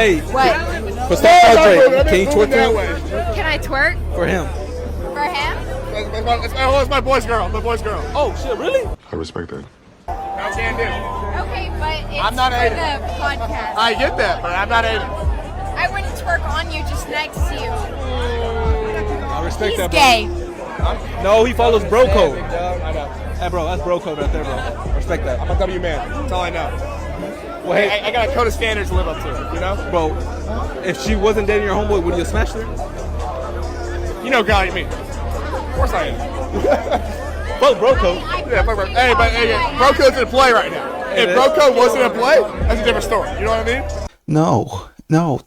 Hey, What? for Star Trek, can you twerk to him? Can I twerk For him. for him? It's my boy's girl. My boy's girl. Oh, shit, really? I respect that. I can do. Okay, but it's I'm not for Aiden. the podcast. I get that, but I'm not Aiden. I wouldn't twerk on you just next to you. I respect He's that, bro. gay. No, he follows bro code. I know. Hey, bro, that's bro code right there, bro. Respect that. I'm a W man. That's all I know. Well, hey, I got a code of standards to live up to, you know? bro, if she wasn't dating your homeboy, would you have smashed her? You know God, you mean. Of course I am. Fuck bro code. Yeah, bro. Hey, but bro code's in play right now. If bro code wasn't in play, that's a different story. You know what I mean? No,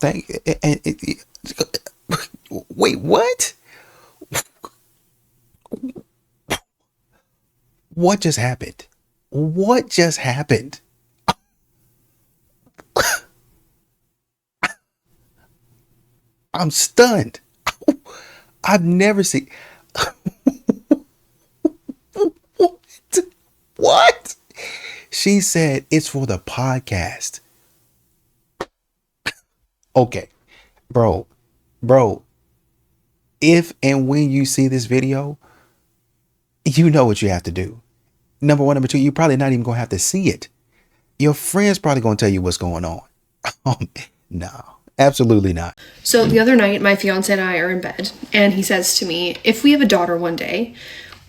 wait, what? What just happened? What just happened? I'm stunned. I've never seen. What? She said it's for the podcast. Okay, bro, if and when you see this video, you know what you have to do. Number one. Number two, you're probably not even going to have to see it. Your friend's probably going to tell you what's going on. No, absolutely not. So the other night, my fiance and I are in bed, and he says to me, if we have a daughter one day,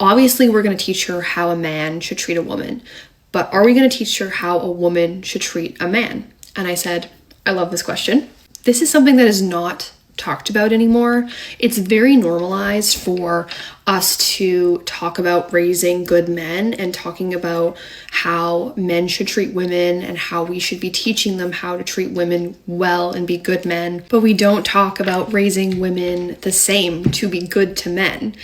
obviously we're going to teach her how a man should treat a woman, but are we going to teach her how a woman should treat a man? And I said, I love this question. This is something that is not talked about anymore. It's very normalized for us to talk about raising good men and talking about how men should treat women and how we should be teaching them how to treat women well and be good men. But we don't talk about raising women the same to be good to men.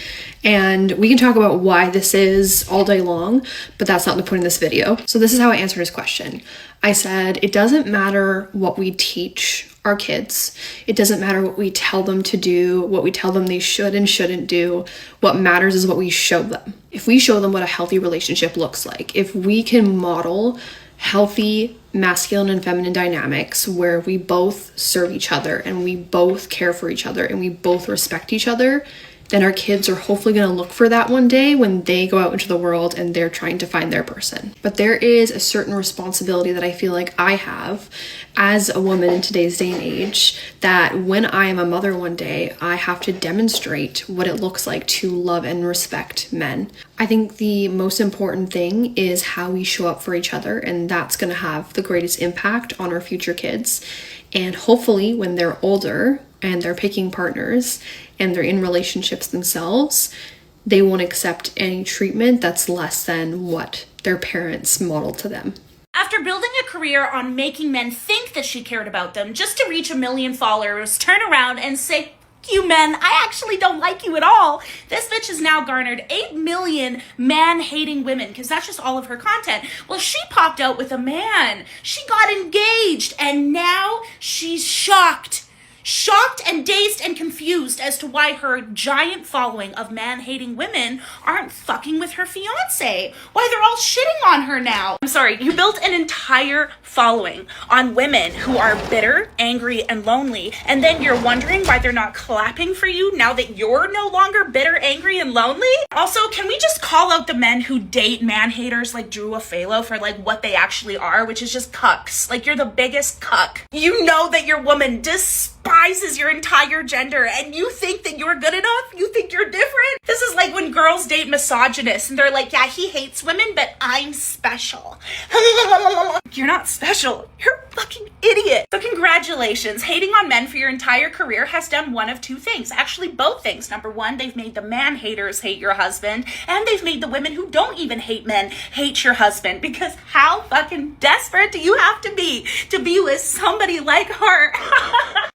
And we can talk about why this is all day long, but that's not the point of this video. So this is how I answered his question. I said, it doesn't matter what we teach our kids. It doesn't matter what we tell them to do, what we tell them they should and shouldn't do. What matters is what we show them. If we show them what a healthy relationship looks like, if we can model healthy masculine and feminine dynamics where we both serve each other and we both care for each other and we both respect each other, then our kids are hopefully going to look for that one day when they go out into the world and they're trying to find their person. But there is a certain responsibility that I feel like I have as a woman in today's day and age, that when I am a mother one day, I have to demonstrate what it looks like to love and respect men. I think the most important thing is how we show up for each other, and that's going to have the greatest impact on our future kids. And hopefully when they're older and they're picking partners and they're in relationships themselves, they won't accept any treatment that's less than what their parents modeled to them. After building a career on making men think that she cared about them just to reach 1 million followers, turn around and say, you men, I actually don't like you at all. This bitch has now garnered 8 million man-hating women, because that's just all of her content. Well, she popped out with a man. She got engaged, and now she's shocked and dazed and confused as to why her giant following of man-hating women aren't fucking with her fiance. Why they're all shitting on her now. I'm sorry, you built an entire following on women who are bitter, angry, and lonely, and then you're wondering why they're not clapping for you now that you're no longer bitter, angry, and lonely? Also, can we just call out the men who date man-haters like Drew Afalo for like what they actually are, which is just cucks. Like, you're the biggest cuck. You know that your woman despises your entire gender and you think that you're good enough? You think you're different? This is like when girls date misogynists and they're like, yeah, he hates women, but I'm special. You're not special. You're a fucking idiot. So congratulations. Hating on men for your entire career has done one of two things. Actually, both things. Number one, they've made the man haters hate your husband, and they've made the women who don't even hate men hate your husband, because how fucking desperate do you have to be with somebody like her?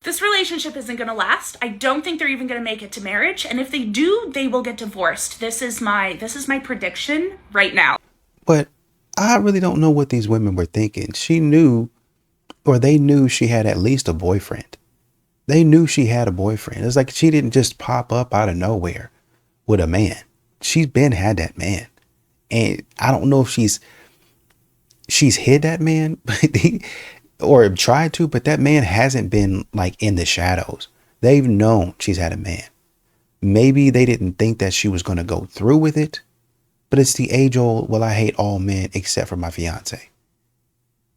This relationship isn't gonna last. I don't think they're even gonna make it to marriage, and if they do, they will get divorced. This is my prediction right now. But I really don't know what these women were thinking. She knew, or they knew, she had at least a boyfriend. They knew she had a boyfriend. It's like she didn't just pop up out of nowhere with a man. She's been had that man. And I don't know if she's hid that man, but or tried to, but that man hasn't been like in the shadows. They've known she's had a man. Maybe they didn't think that she was going to go through with it, but it's the age old, well, I hate all men except for my fiance.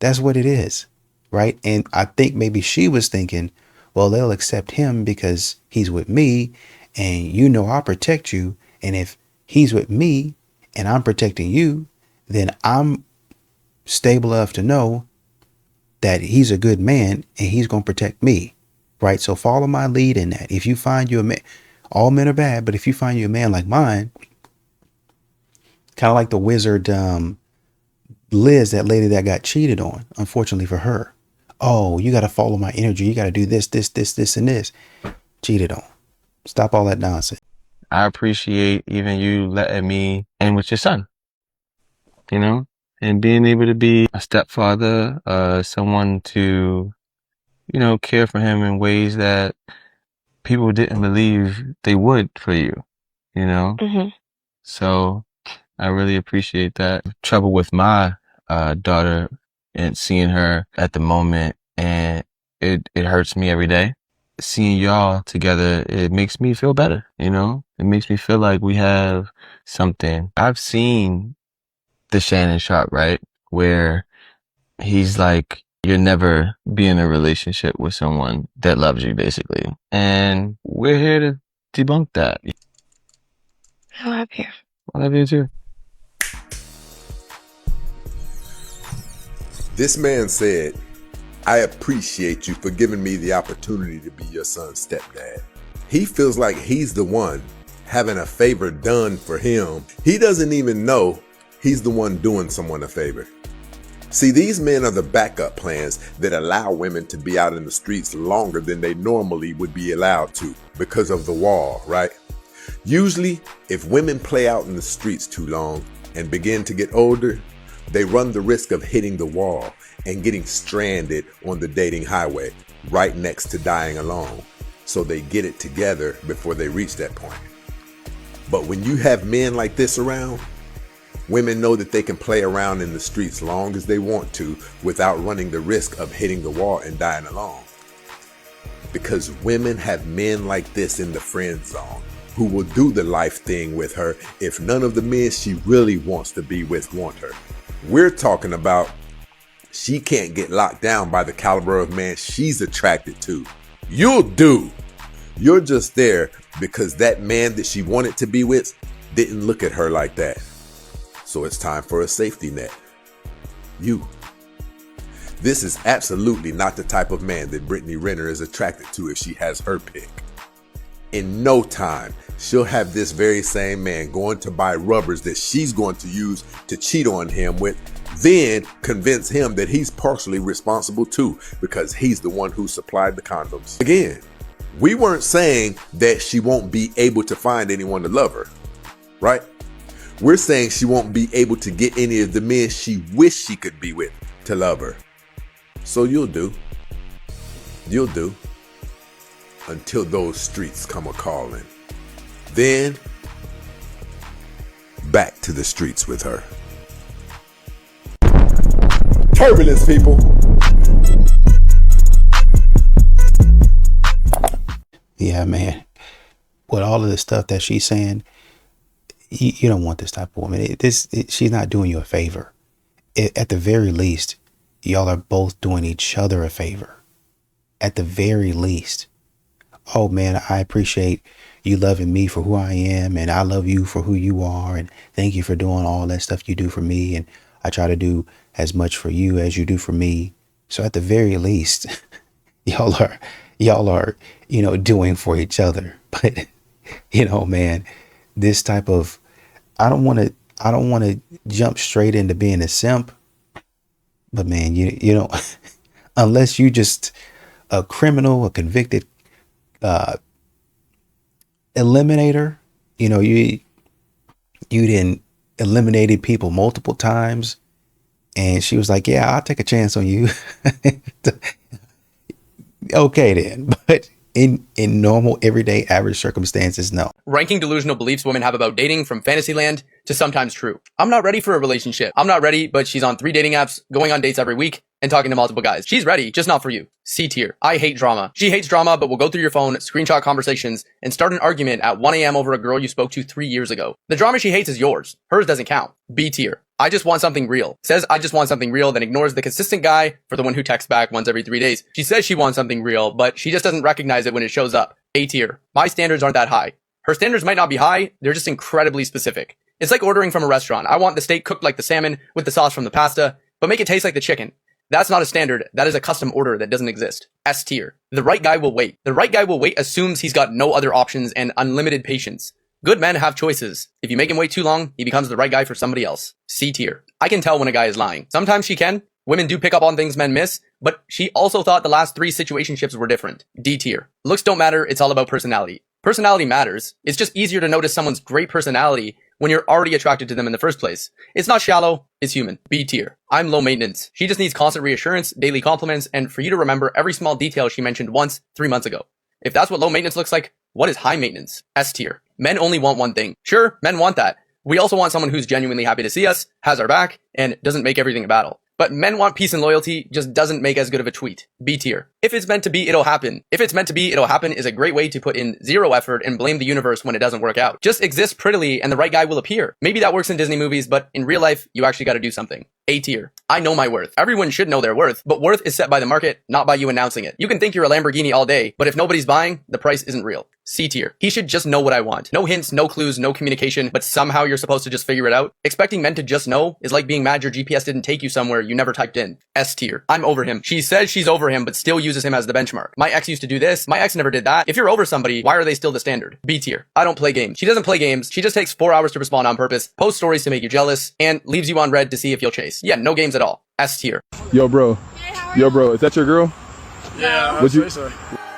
That's what it is, right? And I think maybe she was thinking, well, they'll accept him because he's with me, and you know I'll protect you. And if he's with me and I'm protecting you, then I'm stable enough to know that he's a good man and he's going to protect me, right? So follow my lead in that. If you find you a man, all men are bad, but if you find you a man like mine, kind of like the wizard Liz, that lady that got cheated on, unfortunately for her. Oh, you got to follow my energy. You got to do this, and this. Cheated on. Stop all that nonsense. I appreciate even you letting me in with your son, you know, and being able to be a stepfather, someone to, you know, care for him in ways that people didn't believe they would for you, you know? Mm-hmm. So I really appreciate that. Trouble with my daughter and seeing her at the moment, and it hurts me every day. Seeing y'all together, it makes me feel better, you know? It makes me feel like we have something. I've seen the Shannon Sharp, right? Where he's like, you'll never be in a relationship with someone that loves you, basically. And we're here to debunk that. I love you. I love you too. This man said, I appreciate you for giving me the opportunity to be your son's stepdad. He feels like he's the one having a favor done for him. He doesn't even know he's the one doing someone a favor. See, these men are the backup plans that allow women to be out in the streets longer than they normally would be allowed to because of the wall, right? Usually, if women play out in the streets too long and begin to get older, they run the risk of hitting the wall and getting stranded on the dating highway right next to dying alone. So they get it together before they reach that point. But when you have men like this around, women know that they can play around in the streets long as they want to without running the risk of hitting the wall and dying alone. Because women have men like this in the friend zone who will do the life thing with her if none of the men she really wants to be with want her. We're talking about she can't get locked down by the caliber of man she's attracted to. You'll do. You're just there because that man that she wanted to be with didn't look at her like that. So it's time for a safety net. You. This is absolutely not the type of man that Brittany Renner is attracted to if she has her pick. In no time, she'll have this very same man going to buy rubbers that she's going to use to cheat on him with, then convince him that he's partially responsible too because he's the one who supplied the condoms. Again, we weren't saying that she won't be able to find anyone to love her, right? We're saying she won't be able to get any of the men she wished she could be with to love her. So you'll do. You'll do. Until those streets come a-calling. Then, back to the streets with her. Turbulence, people. Yeah, man. With all of the stuff that she's saying, you don't want this type of woman. She's not doing you a favor. At the very least, y'all are both doing each other a favor. At the very least. Oh man, I appreciate you loving me for who I am, and I love you for who you are, and thank you for doing all that stuff you do for me, and I try to do as much for you as you do for me. So at the very least, y'all are, doing for each other. But man, this type of, I don't want to jump straight into being a simp, but man, you don't, unless you just a criminal, a convicted eliminator, you didn't eliminated people multiple times, and she was like, yeah, I'll take a chance on you. Okay then, but in normal everyday average circumstances, no. Ranking delusional beliefs women have about dating from Fantasyland to sometimes true. I'm not ready for a relationship. I'm not ready, but she's on 3 dating apps, going on dates every week. and talking to multiple guys. She's ready, just not for you. C tier. I hate drama. She hates drama, but will go through your phone, screenshot conversations, and start an argument at 1 a.m. over a girl you spoke to 3 years ago. The drama she hates is yours. Hers doesn't count. B tier. I just want something real. Says I just want something real, then ignores the consistent guy for the one who texts back once every 3 days. She says she wants something real, but she just doesn't recognize it when it shows up. A tier. My standards aren't that high. Her standards might not be high, they're just incredibly specific. It's like ordering from a restaurant. I want the steak cooked like the salmon with the sauce from the pasta, but make it taste like the chicken. That's not a standard. That is a custom order that doesn't exist. S tier. The right guy will wait. The right guy will wait assumes he's got no other options and unlimited patience. Good men have choices. If you make him wait too long, he becomes the right guy for somebody else. C tier. I can tell when a guy is lying. Sometimes she can. Women do pick up on things men miss, but she also thought the last 3 situationships were different. D tier. Looks don't matter. It's all about personality. Personality matters. It's just easier to notice someone's great personality when you're already attracted to them in the first place. It's not shallow, it's human. B tier. I'm low maintenance. She just needs constant reassurance, daily compliments, and for you to remember every small detail she mentioned once 3 months ago. If that's what low maintenance looks like, what is high maintenance? S tier. Men only want one thing. Sure, men want that. We also want someone who's genuinely happy to see us, has our back, and doesn't make everything a battle. But men want peace and loyalty, just doesn't make as good of a tweet. B tier. If it's meant to be, it'll happen. If it's meant to be, it'll happen is a great way to put in 0 effort and blame the universe when it doesn't work out. Just exist prettily and the right guy will appear. Maybe that works in Disney movies, but in real life, you actually gotta do something. A tier. I know my worth. Everyone should know their worth, but worth is set by the market, not by you announcing it. You can think you're a Lamborghini all day, but if nobody's buying, the price isn't real. C tier. He should just know what I want. No hints, no clues, no communication, but somehow you're supposed to just figure it out. Expecting men to just know is like being mad your GPS didn't take you somewhere you never typed in. S tier. I'm over him. She says she's over him, but still uses him as the benchmark. My ex used to do this. My ex never did that. If you're over somebody, why are they still the standard? B tier. I don't play games. She doesn't play games. She just takes 4 hours to respond on purpose, posts stories to make you jealous, and leaves you on red to see if you'll chase. Yeah, no games at all. S tier. Yo, bro. Yo, bro. Is that your girl? Yeah, Would you? so.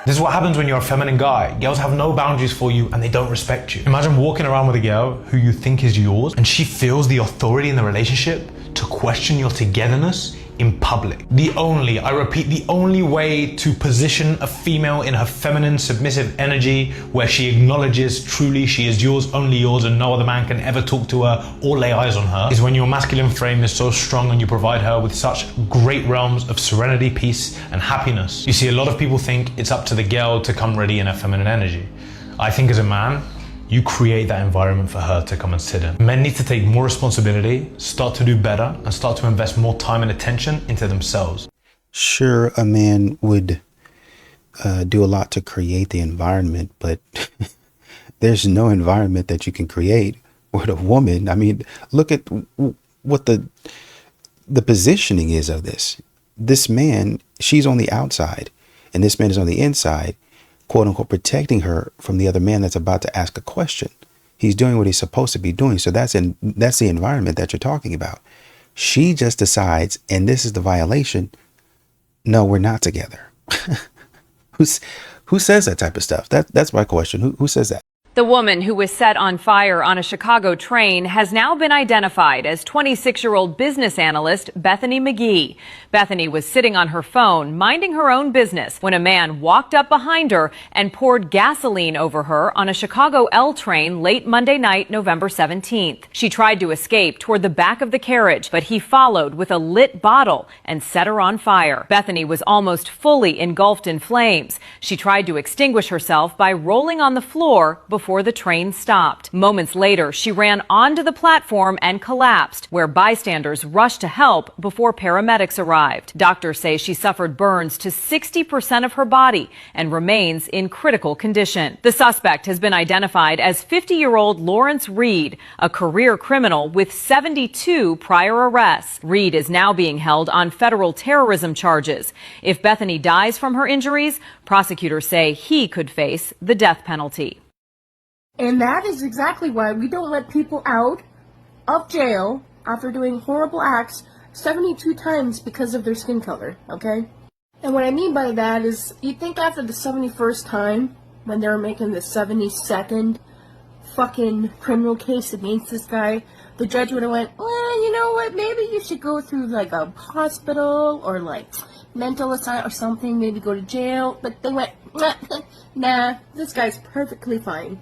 This is what happens when you're a feminine guy. Girls have no boundaries for you and they don't respect you. Imagine walking around with a girl who you think is yours and she feels the authority in the relationship to question your togetherness in public. I repeat, the only way to position a female in her feminine submissive energy where she acknowledges truly she is yours, only yours, and no other man can ever talk to her or lay eyes on her is when your masculine frame is so strong and you provide her with such great realms of serenity, peace, and happiness. You see, a lot of people think it's up to the girl to come ready in her feminine energy. I think as a man, you create that environment for her to come and sit in. Men need to take more responsibility, start to do better, and start to invest more time and attention into themselves. Sure, a man would do a lot to create the environment, but there's no environment that you can create with a woman. I mean, look at what the positioning is of this. This man, she's on the outside, and this man is on the inside, quote unquote, protecting her from the other man that's about to ask a question. He's doing what he's supposed to be doing. So that's the environment that you're talking about. She just decides, and this is the violation. No, we're not together. Who says that type of stuff? That's my question. Who says that? The woman who was set on fire on a Chicago train has now been identified as 26-year-old business analyst Bethany McGee. Bethany was sitting on her phone, minding her own business, when a man walked up behind her and poured gasoline over her on a Chicago L train late Monday night, November 17th. She tried to escape toward the back of the carriage, but he followed with a lit bottle and set her on fire. Bethany was almost fully engulfed in flames. She tried to extinguish herself by rolling on the floor before the train stopped. Moments later, she ran onto the platform and collapsed, where bystanders rushed to help before paramedics arrived. Doctors say she suffered burns to 60% of her body and remains in critical condition. The suspect has been identified as 50-year-old Lawrence Reed, a career criminal with 72 prior arrests. Reed is now being held on federal terrorism charges. If Bethany dies from her injuries, prosecutors say he could face the death penalty. And that is exactly why we don't let people out of jail after doing horrible acts 72 times because of their skin color, okay? And what I mean by that is, you think after the 71st time, when they were making the 72nd fucking criminal case against this guy, the judge would have went, well, you know what, maybe you should go through like a hospital or like mental asylum or something, maybe go to jail. But they went, nah, this guy's perfectly fine.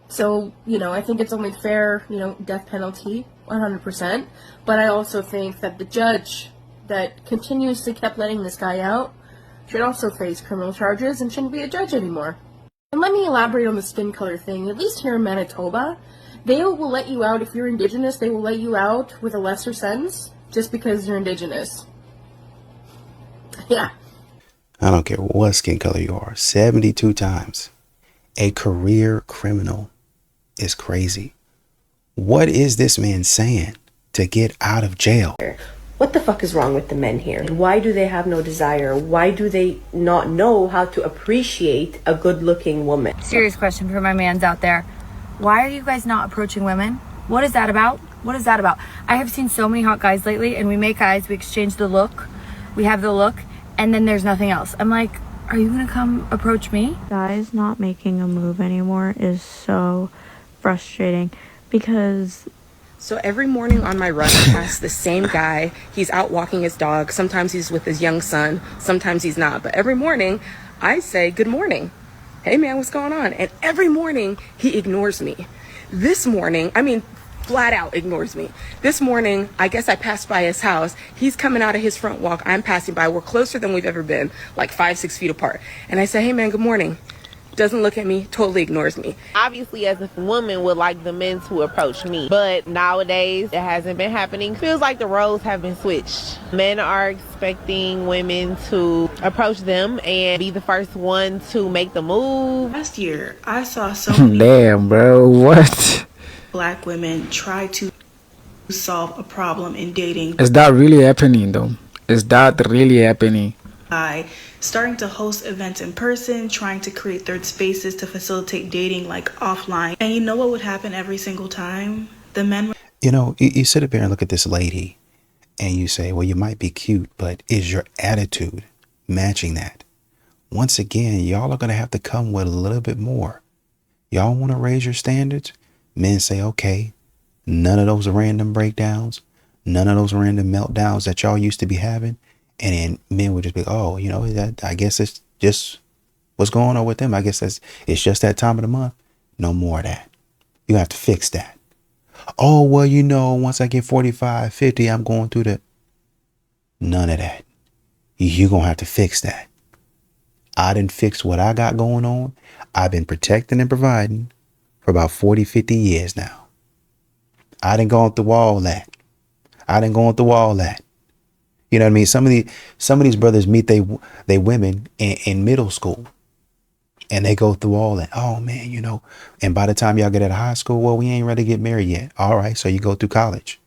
So, I think it's only fair, death penalty, 100%. But I also think that the judge that continuously kept letting this guy out should also face criminal charges and shouldn't be a judge anymore. And let me elaborate on the skin color thing. At least here in Manitoba, they will let you out if you're Indigenous. They will let you out with a lesser sentence just because you're Indigenous. Yeah. I don't care what skin color you are. 72 times. A career criminal is crazy. What is this man saying to get out of jail? What the fuck is wrong with the men here? Why do they have no desire? Why do they not know how to appreciate a good-looking woman? Serious question for my mans out there. Why are you guys not approaching women? What is that about? What is that about? I have seen so many hot guys lately, and we make eyes, we exchange the look, we have the look, and then there's nothing else. I'm like, are you gonna come approach me? Guys not making a move anymore is so frustrating because... So every morning on my run, I pass the same guy. He's out walking his dog. Sometimes he's with his young son. Sometimes he's not. But every morning, I say, good morning. Hey, man, what's going on? And every morning, he ignores me. This morning, flat out ignores me. This morning, I guess I passed by his house. He's coming out of his front walk. I'm passing by. We're closer than we've ever been, like 5-6 feet apart. And I say, hey, man, good morning. Doesn't look at me, totally ignores me. Obviously, as a woman, would like the men to approach me. But nowadays, it hasn't been happening. Feels like the roles have been switched. Men are expecting women to approach them and be the first one to make the move. Last year, I saw so many Damn, bro, what? black women try to solve a problem in dating Is that really happening, though? Is that really happening? by starting to host events in person, trying to create third spaces to facilitate dating like offline. And you know what would happen every single time? The men would... You know, you sit up here and look at this lady and you say, well, you might be cute, but is your attitude matching that? Once again, y'all are going to have to come with a little bit more. Y'all want to raise your standards? Men say, okay, none of those random breakdowns, none of those random meltdowns that y'all used to be having. And then men would just be, oh, you know, that I guess it's just what's going on with them. I guess it's just that time of the month. No more of that. You have to fix that. Oh, well, you know, once I get 45, 50, I'm going through the... None of that. You're going to have to fix that. I didn't fix what I got going on. I've been protecting and providing for about 40, 50 years now. I done gone through all that. You know what I mean? Some of these brothers meet they women in middle school and they go through all that. Oh man, you know, and by the time y'all get out of high school, well, we ain't ready to get married yet. All right. So you go through college.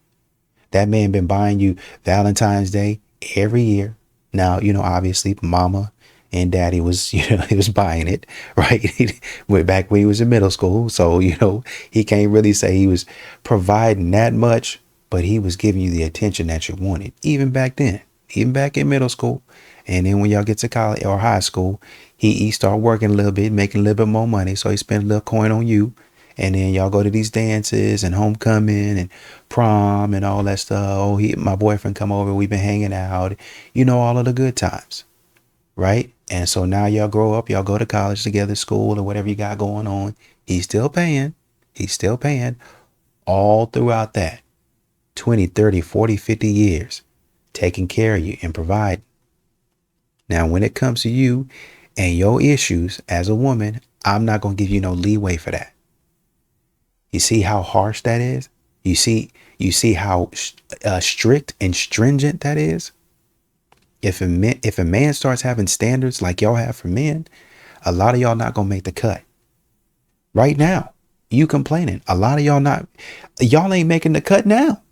That man been buying you Valentine's Day every year. Now, you know, obviously mama and daddy was, you know, he was buying it, right? Went back when he was in middle school. So, you know, he can't really say he was providing that much, but he was giving you the attention that you wanted, even back then, even back in middle school. And then when y'all get to college or high school, he start working a little bit, making a little bit more money. So he spent a little coin on you. And then y'all go to these dances and homecoming and prom and all that stuff. Oh, my boyfriend come over. We've been hanging out. You know, all of the good times, right? And so now y'all grow up. Y'all go to college together, school or whatever you got going on. He's still paying. All throughout that 20, 30, 40, 50 years, taking care of you and providing. Now, when it comes to you and your issues as a woman, I'm not going to give you no leeway for that. You see how harsh that is? You see how strict and stringent that is? If a man starts having standards like y'all have for men, a lot of y'all not going to make the cut. Right now, you complaining. A lot of y'all ain't making the cut now.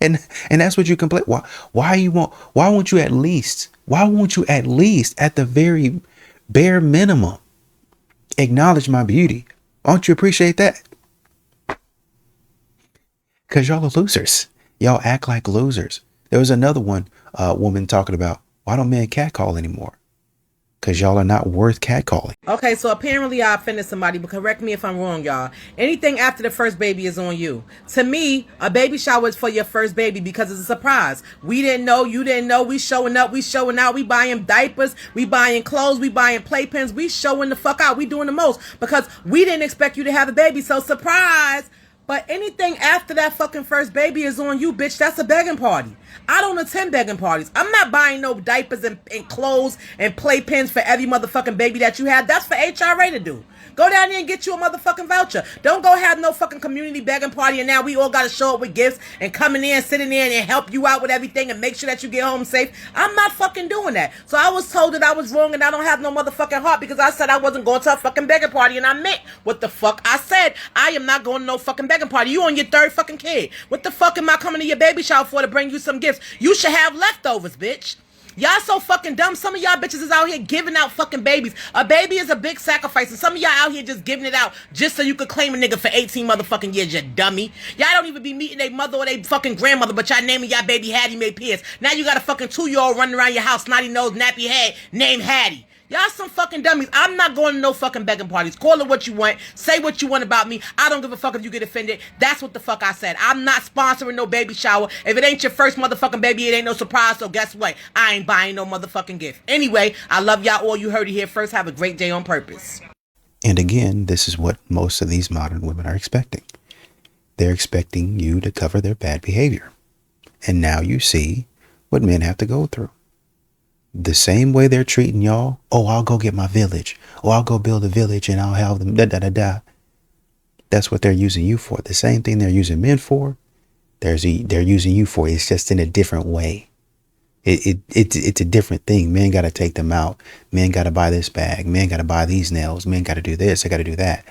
and that's what you complain. Why won't you at least at the very bare minimum acknowledge my beauty? Won't you appreciate that? Because y'all are losers. Y'all act like losers. There was another woman talking about, why don't men catcall anymore? Because y'all are not worth catcalling. Okay, so apparently I offended somebody, but correct me if I'm wrong, y'all. Anything after the first baby is on you. To me, a baby shower is for your first baby because it's a surprise. We didn't know, you didn't know. We showing up, we showing out. We buying diapers, we buying clothes, we buying playpens. We showing the fuck out. We doing the most because we didn't expect you to have a baby. So surprise. But anything after that fucking first baby is on you, bitch. That's a begging party. I don't attend begging parties. I'm not buying no diapers and clothes and playpens for every motherfucking baby that you have. That's for HRA to do. Go down there and get you a motherfucking voucher. Don't go have no fucking community begging party and now we all gotta show up with gifts and come in there and sit in there and help you out with everything and make sure that you get home safe. I'm not fucking doing that. So I was told that I was wrong and I don't have no motherfucking heart because I said I wasn't going to a fucking begging party and I meant what the fuck I said. I am not going to no fucking begging party. You on your third fucking kid. What the fuck am I coming to your baby shower for to bring you some gifts? You should have leftovers, bitch. Y'all so fucking dumb. Some of y'all bitches is out here giving out fucking babies. A baby is a big sacrifice. And some of y'all out here just giving it out just so you could claim a nigga for 18 motherfucking years, you dummy. Y'all don't even be meeting their mother or their fucking grandmother, but y'all naming y'all baby Hattie Mae Pierce. Now you got a fucking 2-year-old running around your house, snotty nose, nappy head, named Hattie. Y'all some fucking dummies. I'm not going to no fucking begging parties. Call it what you want. Say what you want about me. I don't give a fuck if you get offended. That's what the fuck I said. I'm not sponsoring no baby shower. If it ain't your first motherfucking baby, it ain't no surprise. So guess what? I ain't buying no motherfucking gift. Anyway, I love y'all all. You heard it here first. Have a great day on purpose. And again, this is what most of these modern women are expecting. They're expecting you to cover their bad behavior. And now you see what men have to go through. The same way they're treating y'all. Oh, I'll go get my village. Oh, I'll go build a village and I'll have them. That's what they're using you for. The same thing they're using men for. They're using you for. It's just in a different way. It's a different thing. Men got to take them out. Men got to buy this bag. Men got to buy these nails. Men got to do this. They got to do that.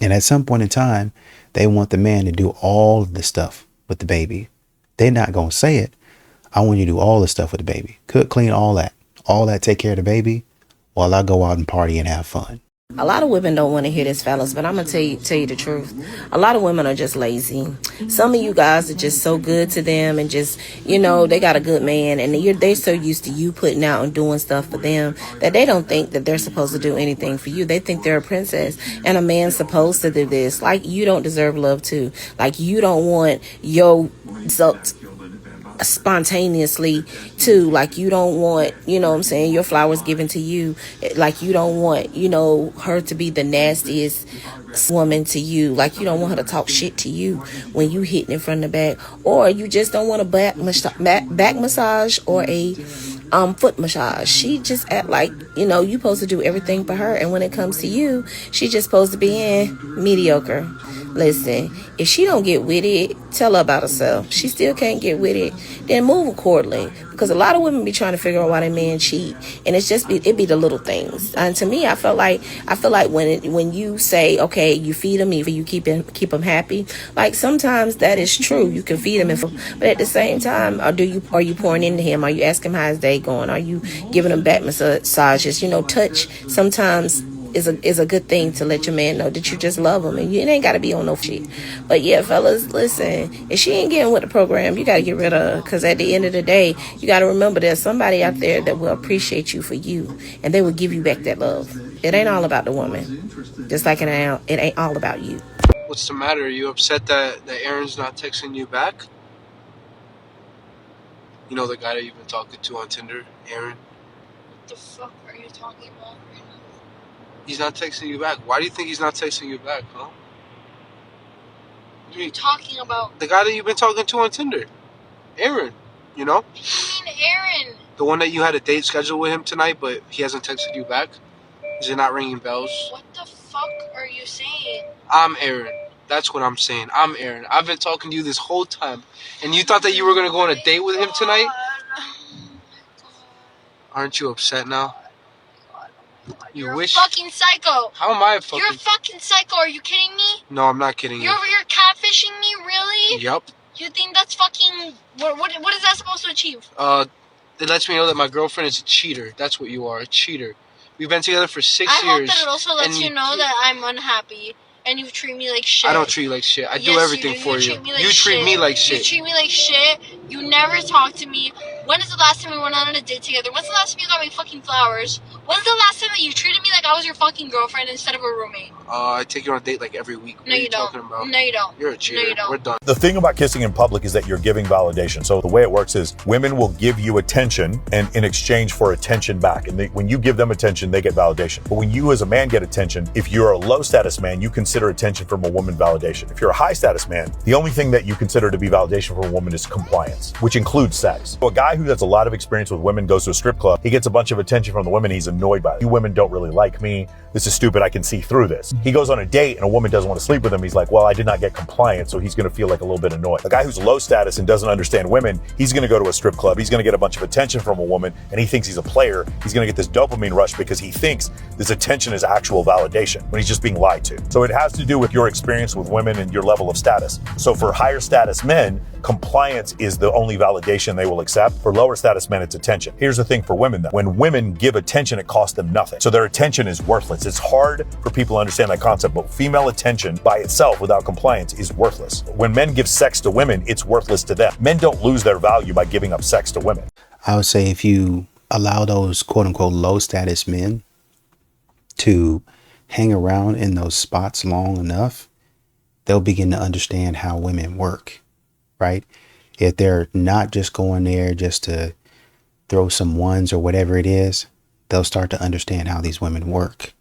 And at some point in time, they want the man to do all of the stuff with the baby. They're not going to say it. I want you to do all the stuff with the baby. Cook, clean, all that. All that, take care of the baby while I go out and party and have fun. A lot of women don't want to hear this, fellas, but I'm going to tell you the truth. A lot of women are just lazy. Some of you guys are just so good to them and just, you know, they got a good man and they're so used to you putting out and doing stuff for them that they don't think that they're supposed to do anything for you. They think they're a princess and a man's supposed to do this. Like, you don't deserve love too. Like, you don't want your results spontaneously too. Like, you don't want, you know what I'm saying, your flowers given to you. Like, you don't want, you know, her to be the nastiest woman to you. Like, you don't want her to talk shit to you when you hitting in front of the back, or you just don't want a back massage or a foot massage. She just act like, you know, you supposed to do everything for her, and when it comes to you, she just supposed to be mediocre. Listen, if she don't get with it, tell her about herself. She still can't get with it, then move accordingly. Because a lot of women be trying to figure out why their man cheat, and it be the little things. And to me, I feel like when you say, okay, you feed him, you keep him happy. Like, sometimes that is true. You can feed him, but at the same time, are you pouring into him? Are you asking him how his day going? Are you giving him back massages? You know, touch sometimes is a good thing to let your man know that you just love him, and it ain't got to be on no shit. But yeah, fellas, listen, if she ain't getting with the program, you got to get rid of her, because at the end of the day, you got to remember there's somebody out there that will appreciate you for you, and they will give you back that love. It ain't all about the woman, just like it ain't all about you. What's the matter? Are you upset that Aaron's not texting you back? You know, the guy that you've been talking to on Tinder, Aaron? What the fuck are you talking about right now? He's not texting you back. Why do you think he's not texting you back, huh? What are you talking about? The guy that you've been talking to on Tinder. Aaron, you know? What do you mean, Aaron? The one that you had a date scheduled with him tonight, but he hasn't texted you back? Is it not ringing bells? What the fuck are you saying? I'm Aaron. That's what I'm saying. I'm Aaron. I've been talking to you this whole time. And you thought that you were going to go on a date with him tonight? Aren't you upset now? You're a fucking psycho. How am I a fucking... You're a fucking psycho. Are you kidding me? No, I'm not kidding you. You're catfishing me, really? Yep. You think that's fucking... What is that supposed to achieve? It lets me know that my girlfriend is a cheater. That's what you are, a cheater. We've been together for 6 years. I hope that it also lets you know that I'm unhappy. And you treat me like shit. I don't treat you like shit. I do everything for you. You treat me like shit. You treat me like shit. You never talk to me. When is the last time we went on a date together? When's the last time you got me fucking flowers? When's the last time that you treated me like like I was your fucking girlfriend instead of a roommate. I take you on a date like every week. What No, are you you don't. talking about? No, you don't. You're a cheater. No, you don't. We're done. The thing about kissing in public is that you're giving validation. So the way it works is women will give you attention and in exchange for attention back. And when you give them attention, they get validation. But when you as a man get attention, if you're a low status man, you consider attention from a woman validation. If you're a high status man, the only thing that you consider to be validation from a woman is compliance, which includes sex. So a guy who has a lot of experience with women goes to a strip club, he gets a bunch of attention from the women, he's annoyed by it. You women don't really like me. This is stupid. I can see through this. He goes on a date and a woman doesn't want to sleep with him. He's like, well, I did not get compliance. So he's going to feel like a little bit annoyed. A guy who's low status and doesn't understand women, he's going to go to a strip club. He's going to get a bunch of attention from a woman and he thinks he's a player. He's going to get this dopamine rush because he thinks this attention is actual validation when he's just being lied to. So it has to do with your experience with women and your level of status. So for higher status men, compliance is the only validation they will accept. For lower status men, it's attention. Here's the thing for women though. When women give attention, it costs them nothing. So their attention is worthless. It's hard for people to understand that concept, but female attention by itself without compliance is worthless. When men give sex to women, it's worthless to them. Men don't lose their value by giving up sex to women. I would say if you allow those quote unquote low status men to hang around in those spots long enough, they'll begin to understand how women work, right? If they're not just going there just to throw some ones or whatever it is, they'll start to understand how these women work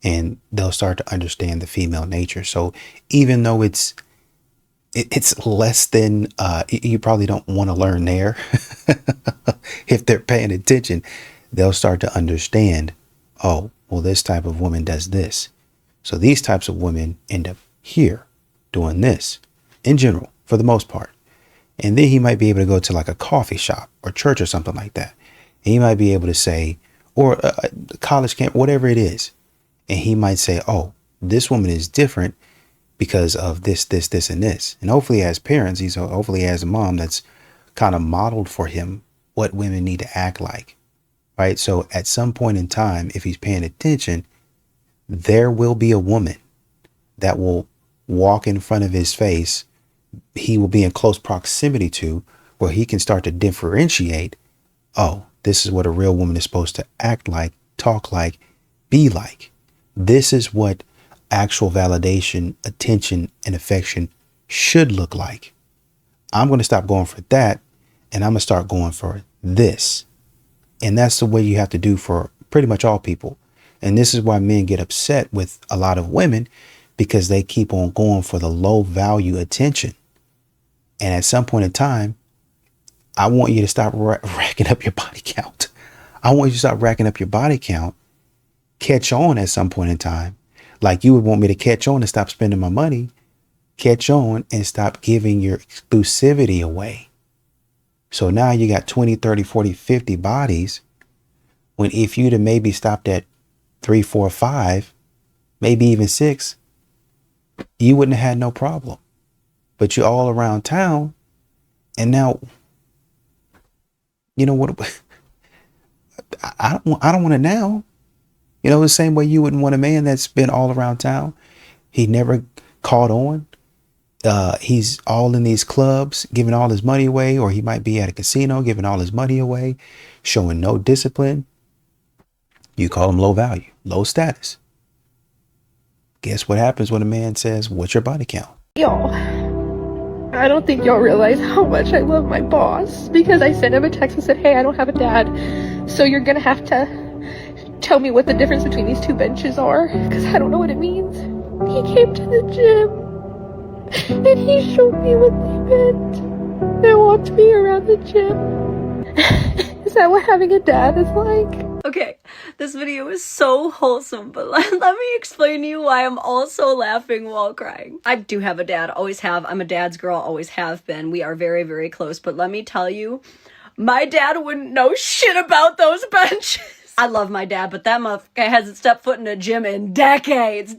and they'll start to understand the female nature. So even though it's less than, you probably don't want to learn there. If they're paying attention, they'll start to understand, oh, well, this type of woman does this. So these types of women end up here doing this in general, for the most part. And then he might be able to go to like a coffee shop or church or something like that. And he might be able to say, or a college camp, whatever it is. And he might say, oh, this woman is different because of this, this, this, and this. And hopefully as parents, hopefully has a mom that's kind of modeled for him what women need to act like, right? So at some point in time, if he's paying attention, there will be a woman that will walk in front of his face. He will be in close proximity to where he can start to differentiate. Oh, this is what a real woman is supposed to act like, talk like, be like. This is what actual validation, attention, and affection should look like. I'm going to stop going for that and I'm going to start going for this. And that's the way you have to do for pretty much all people. And this is why men get upset with a lot of women, because they keep on going for the low value attention. And at some point in time, I want you to stop racking up your body count. I want you to stop racking up your body count, catch on at some point in time. Like you would want me to catch on and stop spending my money, catch on and stop giving your exclusivity away. So now you got 20, 30, 40, 50 bodies, when if you'd have maybe stopped at 3, 4, 5, maybe even 6, you wouldn't have had no problem. But you're all around town. And now, you know what? I don't want it now. You know, the same way you wouldn't want a man that's been all around town. He never caught on. He's all in these clubs, giving all his money away, or he might be at a casino, giving all his money away, showing no discipline. You call him low value, low status. Guess what happens when a man says, what's your body count? Y'all, I don't think y'all realize how much I love my boss, because I sent him a text and said, hey, I don't have a dad, so you're gonna have to tell me what the difference between these two benches are, because I don't know what it means. He came to the gym and he showed me what they meant and walked me around the gym. Is that what having a dad is like? Okay, this video is so wholesome, but let me explain to you why I'm also laughing while crying. I do have a dad, always have. I'm a dad's girl, always have been. We are very, very close, but let me tell you, my dad wouldn't know shit about those benches. I love my dad, but that motherfucker hasn't stepped foot in a gym in decades.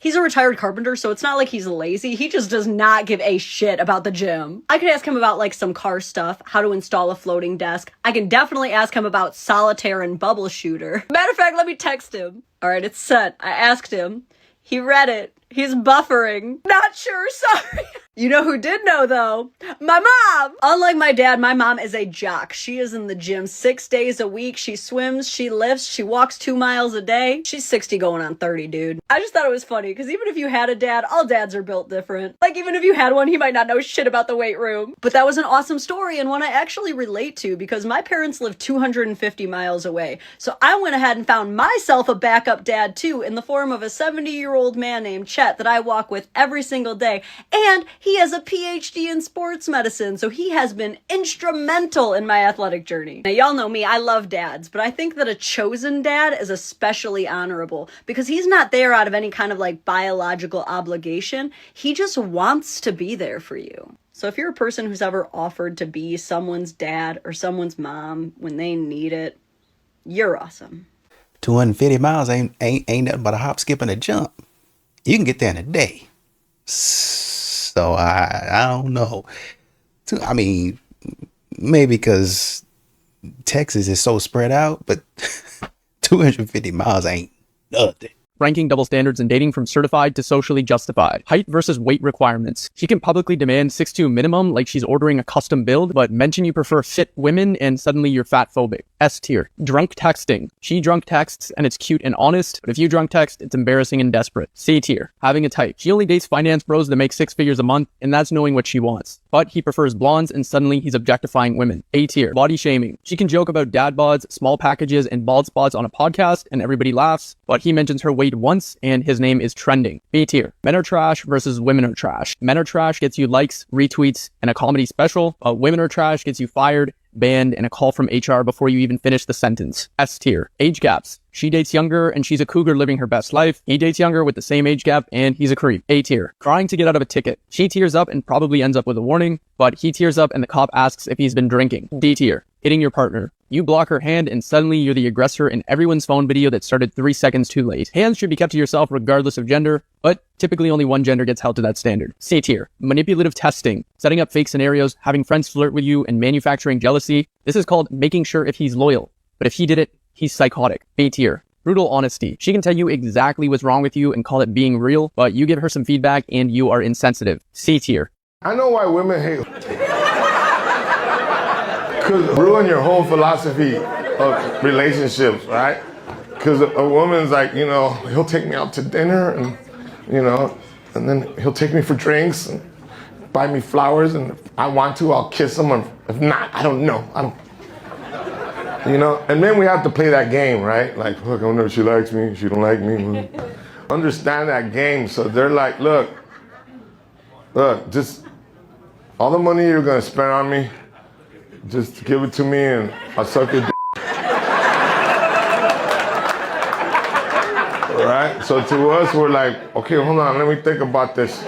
He's a retired carpenter, so it's not like he's lazy. He just does not give a shit about the gym. I could ask him about like some car stuff, how to install a floating desk. I can definitely ask him about solitaire and bubble shooter. Matter of fact, let me text him. All right, it's sent. I asked him. He read it. He's buffering. Not sure, sorry. You know who did know, though? My mom! Unlike my dad, my mom is a jock. She is in the gym 6 days a week. She swims, she lifts, she walks 2 miles a day. She's 60 going on 30, dude. I just thought it was funny, because even if you had a dad, all dads are built different. Like, even if you had one, he might not know shit about the weight room. But that was an awesome story, and one I actually relate to, because my parents live 250 miles away. So I went ahead and found myself a backup dad, too, in the form of a 70-year-old man named Chet that I walk with every single day. And he has a PhD in sports medicine, so he has been instrumental in my athletic journey. Now, y'all know me, I love dads, but I think that a chosen dad is especially honorable because he's not there out of any kind of like biological obligation. He just wants to be there for you. So if you're a person who's ever offered to be someone's dad or someone's mom when they need it, you're awesome. 250 miles ain't nothing but a hop, skip, and a jump. You can get there in a day. So I don't know. I mean, maybe because Texas is so spread out, but 250 miles ain't nothing. Ranking double standards in dating from certified to socially justified. Height versus weight requirements. She can publicly demand 6'2" minimum like she's ordering a custom build, but mention you prefer fit women and suddenly you're fat phobic. S tier. Drunk texting. She drunk texts and it's cute and honest, but if you drunk text, it's embarrassing and desperate. C tier. Having a type. She only dates finance bros that make 6 figures a month, and that's knowing what she wants. But he prefers blondes and suddenly he's objectifying women. A tier. Body shaming. She can joke about dad bods, small packages, and bald spots on a podcast and everybody laughs, but he mentions her weight once and his name is trending. B tier. Men are trash versus women are trash. Men are trash gets you likes, retweets, and a comedy special, but women are trash gets you fired, banned, and a call from HR before you even finish the sentence. S tier. Age gaps. She dates younger and she's a cougar living her best life. He dates younger with the same age gap and he's a creep. A tier. Crying to get out of a ticket. She tears up and probably ends up with a warning, but he tears up and the cop asks if he's been drinking. D tier. Hitting your partner. You block her hand and suddenly you're the aggressor in everyone's phone video that started 3 seconds too late. Hands should be kept to yourself regardless of gender, but typically only one gender gets held to that standard. C tier. Manipulative testing. Setting up fake scenarios, having friends flirt with you, and manufacturing jealousy. This is called making sure if he's loyal. But if he did it, he's psychotic. B tier. Brutal honesty. She can tell you exactly what's wrong with you and call it being real, but you give her some feedback and you are insensitive. C tier. I know why women hate. Because ruin your whole philosophy of relationships, right? Because a woman's like, you know, he'll take me out to dinner and, you know, and then he'll take me for drinks and buy me flowers, and if I want to, I'll kiss him, or if not, I don't know. You know, and then we have to play that game, right? Like, look, I wonder if she likes me, she don't like me. Understand that game. So they're like, look, just all the money you're gonna spend on me, just give it to me and I'll suck your dick. All right? So to us, we're like, okay, hold on, let me think about this.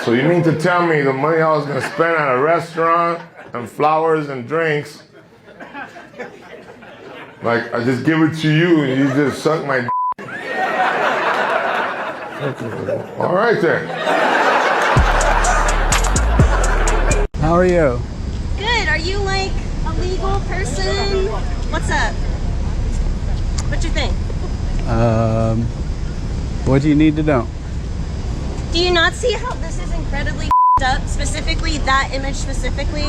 So you mean to tell me the money I was gonna spend at a restaurant and flowers and drinks, like I just give it to you and you just suck my dick? All right then. How are you? Good. Are you like a legal person? What's up? What you think? What do you need to know? Do you not see how this is incredibly up, specifically that image specifically,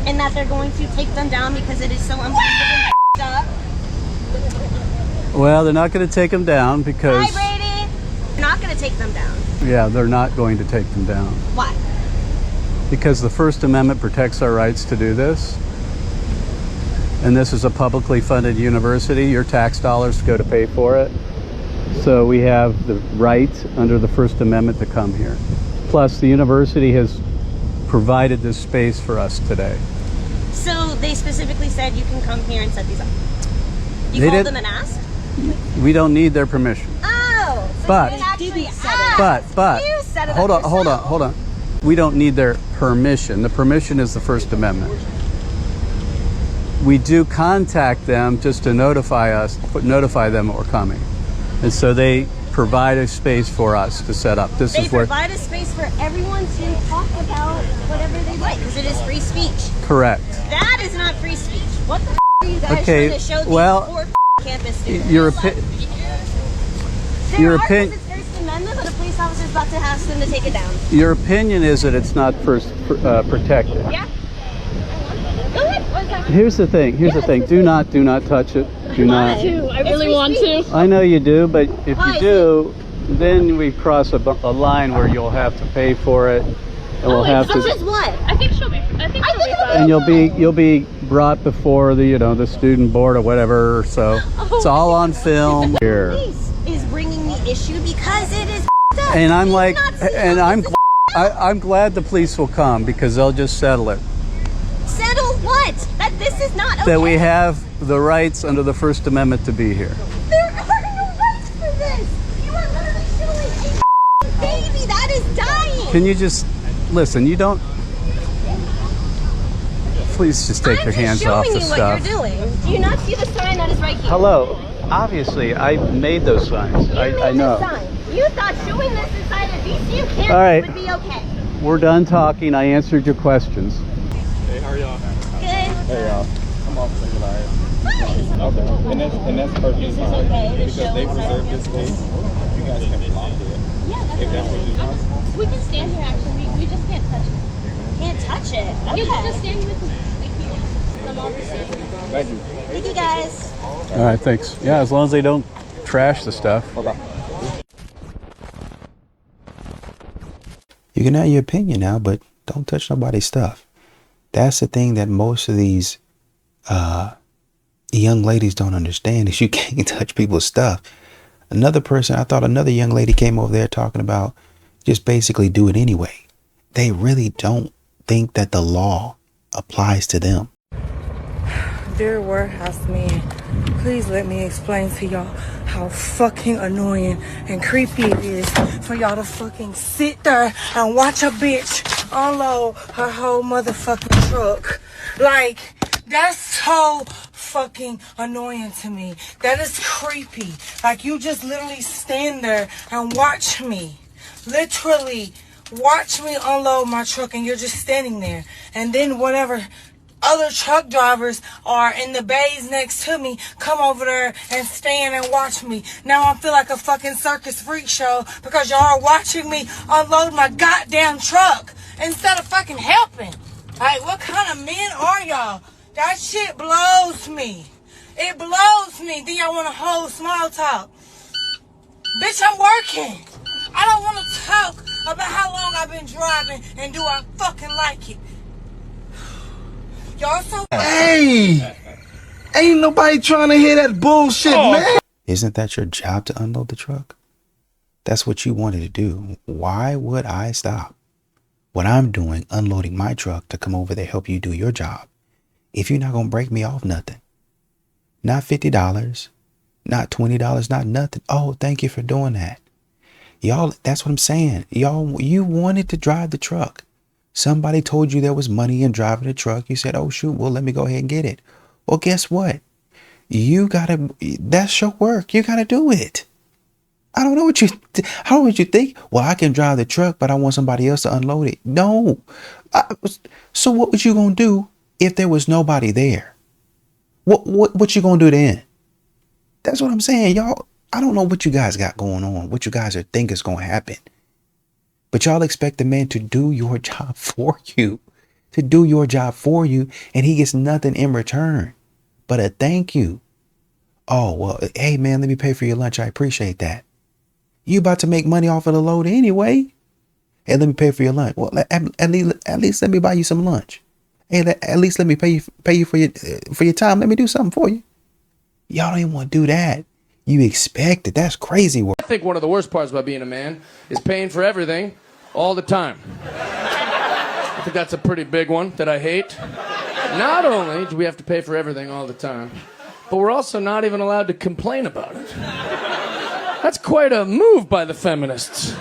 and that they're going to take them down because it is so unbelievably up? Well, they're not going to take them down because... Hi, Brady! They're not going to take them down. Yeah, they're not going to take them down. Why? Because the First Amendment protects our rights to do this. And this is a publicly funded university. Your tax dollars go to pay for it. So we have the right under the First Amendment to come here. Plus, the university has provided this space for us today. So they specifically said you can come here and set these up. You called them and asked? We don't need their permission. Oh, so but, you didn't actually ask. But, You set it hold up on, hold on. We don't need their permission. The permission is the First Amendment. We do contact them just to notify them that we're coming. And so they provide a space for us to set up. They provide a space for everyone to talk about whatever they like, because it is free speech. Correct. That is not free speech. What the are you guys trying to show these poor campus students? Your opinion. but a police officer's about to ask them to take it down. Your opinion is that it's not first protected. Yeah. Go ahead. Here's the thing. Do not touch it. Do not. I really want to. I know you do, but if Why? you do, then we cross a line where you'll have to pay for it, and we'll have Such to. as what? I think she'll be fine. And you'll be brought before the student board or whatever. So it's all on film here. Police is bringing the issue because it is up. And I'm like, and I'm glad the police will come because they'll just settle it. Settle what? That this is not okay. That we have the rights under the First Amendment to be here. There are no rights for this. You are literally showing a baby that is dying. Can you just listen? You don't. Please just take your hands off the stuff. I'm just showing you what you're doing. Do you not see the sign that is right here? Hello. Obviously, I made those signs. I know. You thought showing this inside a VCU campus All right. would be okay. We're done talking. I answered your questions. Hey, how are y'all? Good. Hey, y'all. I'm off single eye. Hi. Okay. And that's perfectly fine. okay to Because show they us preserve our this space. You guys can block it. Yeah, that's If that's what you want. We can stand here actually. We just can't touch it. Can't touch it. Okay. You can just stand with me. I'm all the same. Thank you. Thank you guys. All right, thanks. Yeah, as long as they don't trash the stuff. You can have your opinion now, but don't touch nobody's stuff. That's the thing that most of these young ladies don't understand is you can't touch people's stuff. Another person, I thought another young lady came over there talking about just basically do it anyway. They really don't think that the law applies to them. Dear warehouse man, please let me explain to y'all how fucking annoying and creepy it is for y'all to fucking sit there and watch a bitch unload her whole motherfucking truck. Like, that's so fucking annoying to me. That is creepy. Like, you just literally stand there and watch me. Literally watch me unload my truck and you're just standing there. And then whatever other truck drivers are in the bays next to me come over there and stand and watch me. Now I feel like a fucking circus freak show because y'all are watching me unload my goddamn truck instead of fucking helping. Like, what kind of men are y'all? That shit blows me. It blows me. Then y'all want to hold small talk. Bitch, I'm working. I don't want to talk about how long I've been driving and do I fucking like it. Y'all so... Hey! Ain't nobody trying to hear that bullshit, man. Isn't that your job to unload the truck? That's what you wanted to do. Why would I stop what I'm doing, unloading my truck, to come over there help you do your job if you're not going to break me off nothing? Not $50, not $20, not nothing. Oh, thank you for doing that. Y'all, that's what I'm saying. Y'all, you wanted to drive the truck. Somebody told you there was money in driving the truck. You said, oh, shoot, well, let me go ahead and get it. Well, guess what? That's your work. You got to do it. I don't know what you think. Well, I can drive the truck, but I want somebody else to unload it. No. So what was you going to do if there was nobody there? What you going to do then? That's what I'm saying, y'all. I don't know what you guys got going on, what you guys think is going to happen. But y'all expect the man to do your job for you, and he gets nothing in return but a thank you. Oh, well, hey, man, let me pay for your lunch. I appreciate that. You about to make money off of the load anyway. Hey, let me pay for your lunch. Well, at least let me buy you some lunch. Hey, at least let me pay you for your time. Let me do something for you. Y'all don't even want to do that. You expect it. That's crazy work. I think one of the worst parts about being a man is paying for everything all the time. I think that's a pretty big one that I hate. Not only do we have to pay for everything all the time, but we're also not even allowed to complain about it. That's quite a move by the feminists.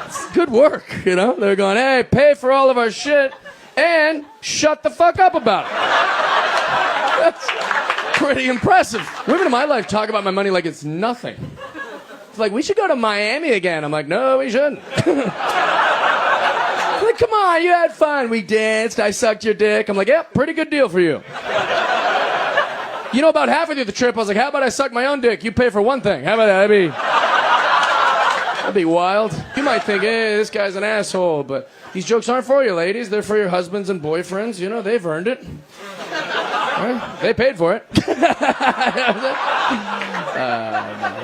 It's good work, you know? They're going, hey, pay for all of our shit and shut the fuck up about it. That's pretty impressive. Women in my life talk about my money like it's nothing. It's like, we should go to Miami again. I'm like, no, we shouldn't. Like, come on, you had fun. We danced, I sucked your dick. I'm like, yeah, pretty good deal for you. You know, about halfway through the trip, I was like, how about I suck my own dick? You pay for one thing. How about that? That'd be wild. You might think, hey, this guy's an asshole, but these jokes aren't for you, ladies. They're for your husbands and boyfriends. You know, they've earned it. Right? They paid for it.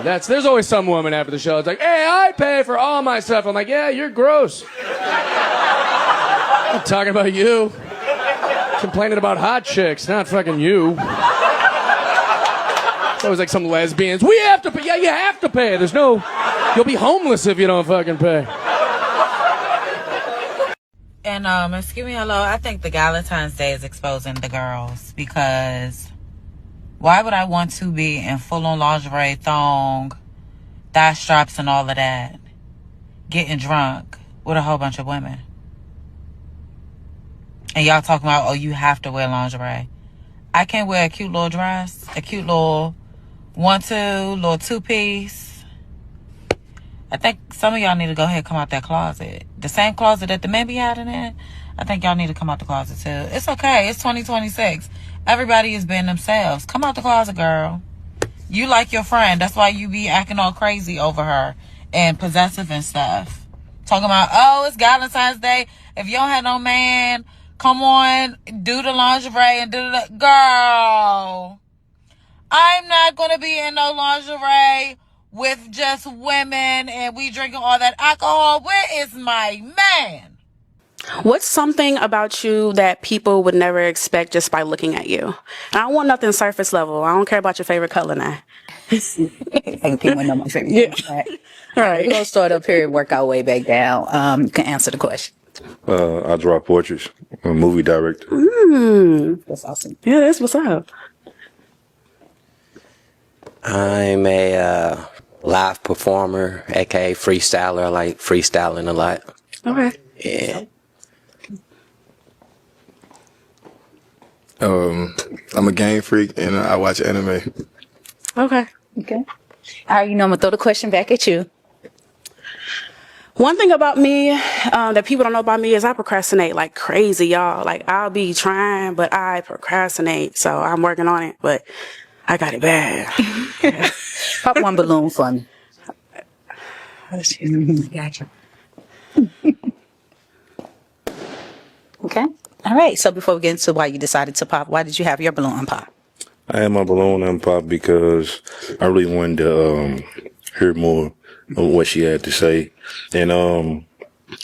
There's always some woman after the show. It's like, hey, I pay for all my stuff. I'm like, yeah, you're gross. I'm talking about you. Complaining about hot chicks, not fucking you. It's always like some lesbians. We have to pay. Yeah, you have to pay. You'll be homeless if you don't fucking pay. And excuse me, hello. I think the Valentine's Day is exposing the girls, because why would I want to be in full-on lingerie, thong, thigh straps, and all of that, getting drunk with a whole bunch of women? And y'all talking about, oh, you have to wear lingerie. I can wear a cute little dress, a cute little 1-2, little 2-piece. I think some of y'all need to go ahead and come out that closet. The same closet that the men be hiding in, I think y'all need to come out the closet too. It's okay. It's 2026. Everybody is being themselves. Come out the closet, girl. You like your friend. That's why you be acting all crazy over her and possessive and stuff. Talking about, oh, it's Valentine's Day. If you don't have no man, come on, do the lingerie and do the... Girl, I'm not going to be in no lingerie with just women and we drinking all that alcohol. Where is my man? What's something about you that people would never expect just by looking at you? I don't want nothing surface level. I don't care about your favorite color now. I can people know my favorite color. All right. We're going to start up here and work our way back down. You can answer the question. I draw portraits. I'm a movie director. That's awesome. Yeah, that's what's up. I'm a live performer, aka freestyler. I like freestyling a lot. Okay. Yeah. I'm a game freak and I watch anime. Okay. Okay. All right, I'm going to throw the question back at you. One thing about me that people don't know about me is I procrastinate like crazy, y'all. Like, I'll be trying, but I procrastinate. So I'm working on it, but I got it bad. Pop one balloon for me. Gotcha. Okay. All right. So before we get into why you decided to pop, why did you have your balloon pop? I had my balloon unpopped because I really wanted to hear more of what she had to say. And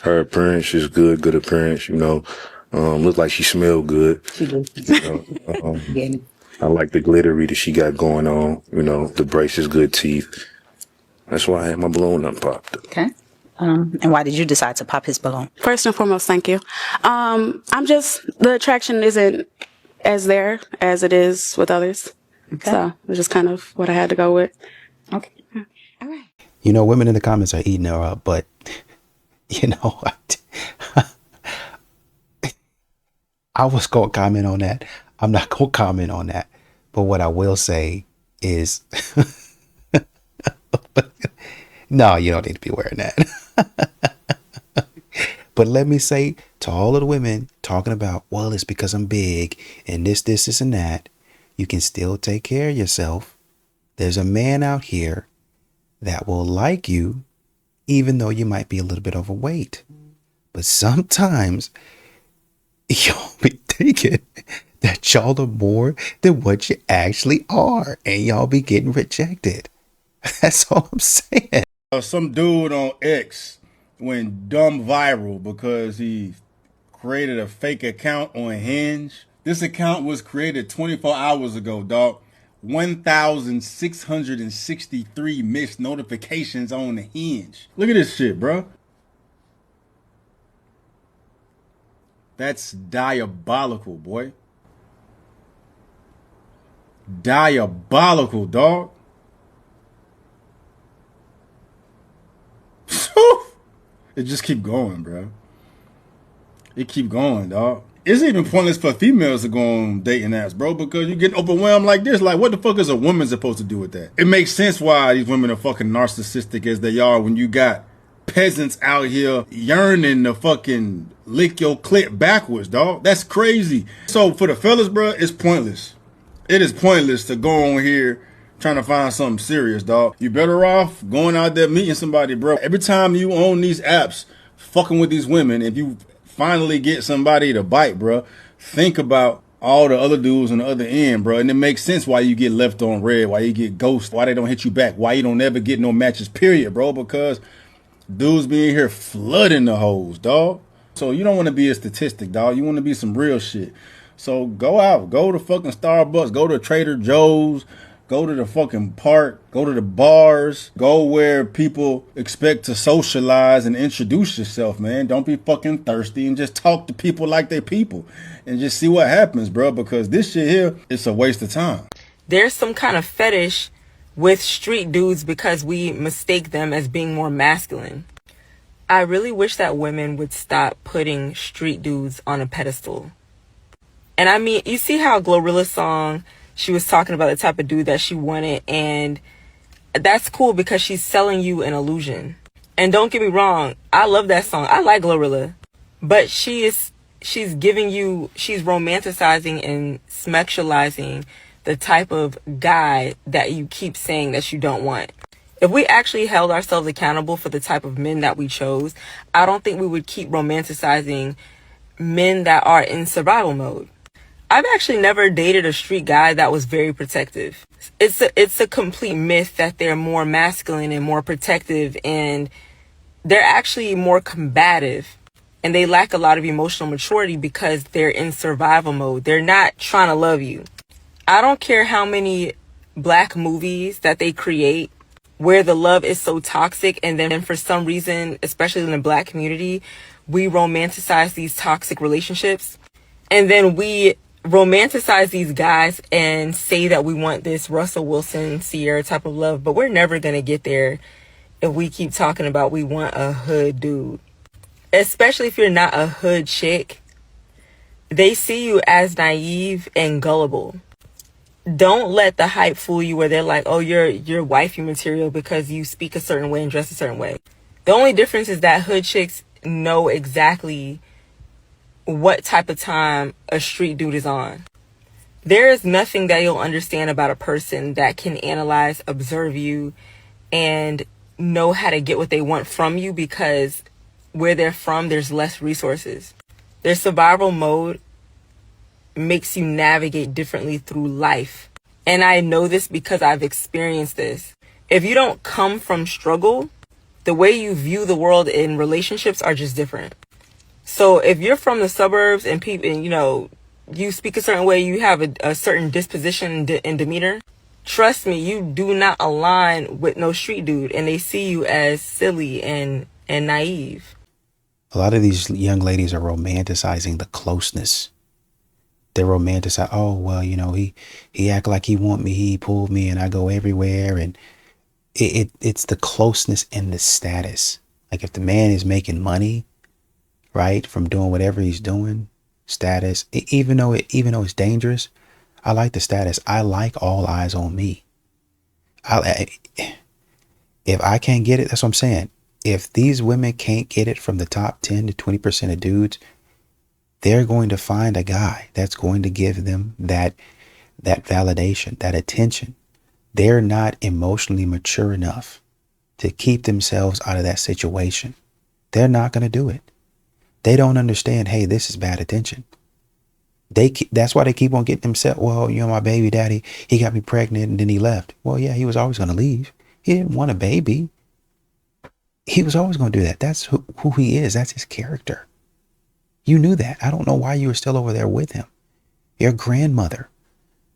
her appearance is good appearance, you know. Looked like she smelled good. She did. You know, I like the glittery that she got going on, you know, the braces, good teeth. That's why I had my balloon unpopped. Okay. And why did you decide to pop his balloon? First and foremost, thank you. The attraction isn't as there as it is with others. Okay. So it was just kind of what I had to go with. Okay. All right. You know, women in the comments are eating her up, but, you know, I was going to comment on that. I'm not going to comment on that. But what I will say is, no, you don't need to be wearing that. But let me say to all of the women talking about, well, it's because I'm big and this, and that. You can still take care of yourself. There's a man out here that will like you, even though you might be a little bit overweight. But sometimes y'all be thinking that y'all are more than what you actually are, and y'all be getting rejected. That's all I'm saying. Some dude on X went dumb viral because he created a fake account on Hinge. This account was created 24 hours ago, dog. 1,663 missed notifications on the Hinge. Look at this shit, bro. That's diabolical, boy. Diabolical, dog. It just keep going, bro. It keep going, dog. It's even pointless for females to go on dating apps, bro, because you get overwhelmed like this. Like, what the fuck is a woman supposed to do with that? It makes sense why these women are fucking narcissistic as they are when you got peasants out here yearning to fucking lick your clit backwards, dog. That's crazy. So for the fellas, bro, it's pointless. It is pointless to go on here trying to find something serious, dog. You better off going out there meeting somebody, bro. Every time you on these apps, fucking with these women, if you finally get somebody to bite, bro, think about all the other dudes on the other end, bro. And it makes sense why you get left on red, why you get ghosted, why they don't hit you back, why you don't ever get no matches, period, bro. Because dudes be in here flooding the hoes, dog. So you don't want to be a statistic, dog. You want to be some real shit. So go out, go to fucking Starbucks, go to Trader Joe's, go to the fucking park, go to the bars, go where people expect to socialize and introduce yourself, man. Don't be fucking thirsty and just talk to people like they people and just see what happens, bro. Because this shit here, it's a waste of time. There's some kind of fetish with street dudes because we mistake them as being more masculine. I really wish that women would stop putting street dudes on a pedestal. And I mean, you see how Glorilla's song, she was talking about the type of dude that she wanted, and that's cool because she's selling you an illusion. And don't get me wrong, I love that song. I like Glorilla. But she's romanticizing and sexualizing the type of guy that you keep saying that you don't want. If we actually held ourselves accountable for the type of men that we chose, I don't think we would keep romanticizing men that are in survival mode. I've actually never dated a street guy that was very protective. It's a complete myth that they're more masculine and more protective, and they're actually more combative, and they lack a lot of emotional maturity because they're in survival mode. They're not trying to love you. I don't care how many black movies that they create where the love is so toxic, and then for some reason, especially in the black community, we romanticize these toxic relationships, and then we romanticize these guys and say that we want this Russell Wilson, Sierra type of love, but we're never going to get there if we keep talking about we want a hood dude. Especially if you're not a hood chick, they see you as naive and gullible. Don't let the hype fool you where they're like, oh, you're wifey material because you speak a certain way and dress a certain way. The only difference is that hood chicks know exactly what type of time a street dude is on. There is nothing that you'll understand about a person that can analyze, observe you, and know how to get what they want from you, because where they're from, there's less resources. Their survival mode makes you navigate differently through life. And I know this because I've experienced this. If you don't come from struggle, the way you view the world in relationships are just different. So if you're from the suburbs and people, and, you know, you speak a certain way, you have a certain disposition and demeanor, trust me, you do not align with no street dude, and they see you as silly and naive. A lot of these young ladies are romanticizing the closeness. They're romanticizing, oh, well, you know, he act like he want me, he pulled me, and I go everywhere. And it's the closeness and the status. Like if the man is making money, right, from doing whatever he's doing, status, even though it's dangerous, I like the status. I like all eyes on me. If I can't get it, that's what I'm saying. If these women can't get it from the top 10 to 20% of dudes, they're going to find a guy that's going to give them that validation, that attention. They're not emotionally mature enough to keep themselves out of that situation. They're not going to do it. They don't understand, hey, this is bad attention. That's why they keep on getting themselves, well, you know, my baby daddy, he got me pregnant and then he left. Well, yeah, he was always going to leave. He didn't want a baby. He was always going to do that. That's who he is. That's his character. You knew that. I don't know why you were still over there with him. Your grandmother,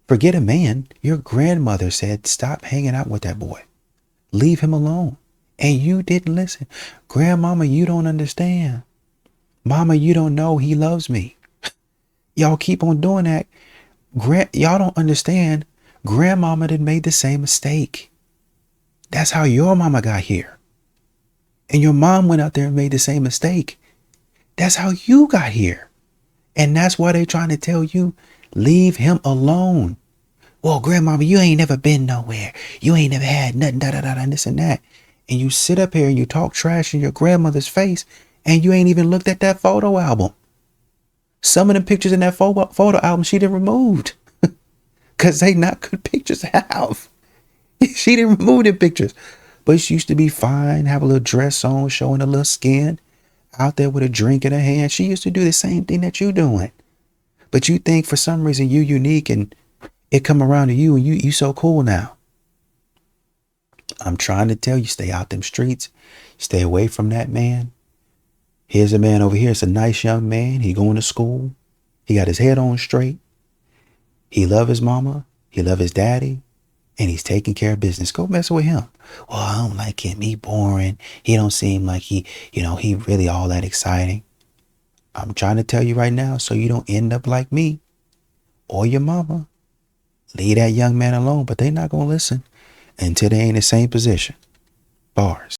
forget a man, your grandmother said, stop hanging out with that boy. Leave him alone. And you didn't listen. Grandmama, you don't understand. Mama, you don't know he loves me. Y'all keep on doing that. Y'all don't understand. Grandmama done made the same mistake. That's how your mama got here. And your mom went out there and made the same mistake. That's how you got here. And that's why they're trying to tell you, leave him alone. Well, grandmama, you ain't never been nowhere. You ain't never had nothing, and this and that. And you sit up here and you talk trash in your grandmother's face, and you ain't even looked at that photo album. Some of the pictures in that photo album she done removed. Because they not good pictures to have. She didn't remove the pictures. But she used to be fine, have a little dress on, showing a little skin, out there with a drink in her hand. She used to do the same thing that you doing. But you think for some reason you unique and it come around to you and you so cool now. I'm trying to tell you, stay out them streets. Stay away from that man. Here's a man over here. It's a nice young man. He going to school. He got his head on straight. He love his mama. He love his daddy. And he's taking care of business. Go mess with him. Well, I don't like him. He boring. He don't seem like he really all that exciting. I'm trying to tell you right now so you don't end up like me or your mama. Leave that young man alone, but they not going to listen until they ain't in the same position. Bars.